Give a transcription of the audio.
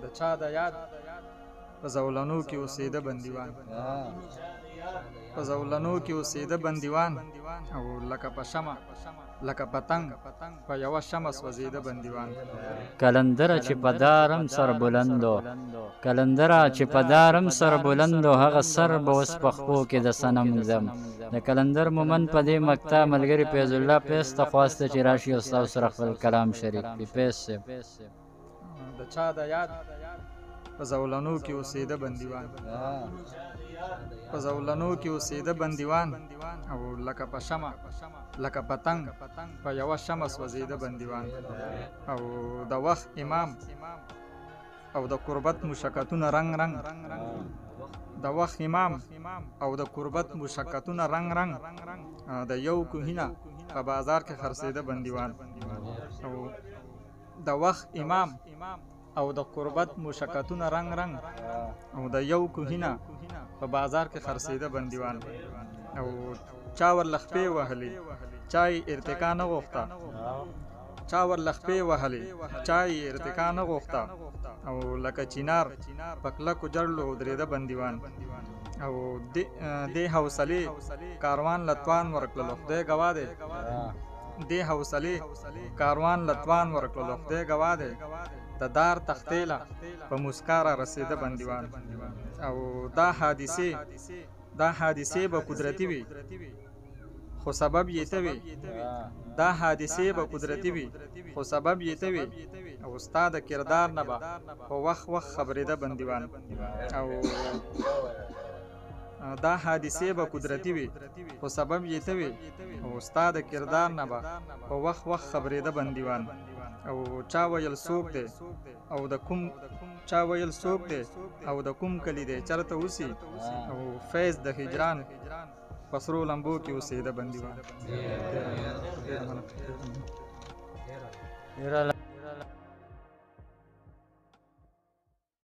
د چا د یاد په زولنو کې اوسېده بندیوان په زولنو کې اوسېده بندیوان او لکه په شمع لکه پتنګ په یوه شمع سوځېده بندیوان کلندره چې په دارم سر بلندو کلندره چې په دارم سر بلندو هغه سر به اوس پخپو کې د صنم ږدم د کلندر مومن په دې مقطع ملګري فیض الله پیس ته خواسته چې راشي او ستاسو سره خپل کلام شریک کړي. پیس صاحب د چا د یاد په زولنو کې اوسېده بندیوان په زولنو کې اوسېده بندیوان او لکه په شمع لکه پتنګ په یوه شمع سوځېده بندیوان او د وخت امام او د قربت مشقتونه رنگ رنگ د وخت امام او د قربت مشقتونه رنگ رنگ د یو کوهینه په بازار کې خرڅېده بندیوان او د وخت امام او د قربت مشقتونه رنگ رنگ او د یو کوهینه په بازار کې خرڅېده بندیوان او چا ور لخپې وهلې چای ارتقا نه غوښته چا ور لخپې وهلې چای ارتقا نه غوښته او لکه چینار په کلکو جړلو ودرېده بندیوان او دې حوصلې کاروان لتوان ورکړلو خدای ګواه دی دې حوصلې کاروان لتوان ورکړلو خدای ګواه دی د دار تختیله په مسکا را رسېده بندیوان او دا حادثې به قدرتي وي خو سبب یې ته وي دا حادثې به قدرتي وي خو سبب یې ته وي او ستا د کردار نه به په وخت خبرېده بندیوان او دا حادثې به قدرتي وي خو سبب یې ته وي او ستا د کردار نه به په وخت خبرېده بندیوان او چا ویل څوک دی او د کوم چا ویل څوک دی او د کوم کلی دی چرته اوسي او فیض د هجران په سرو لمبو کې اوسېده بندیوان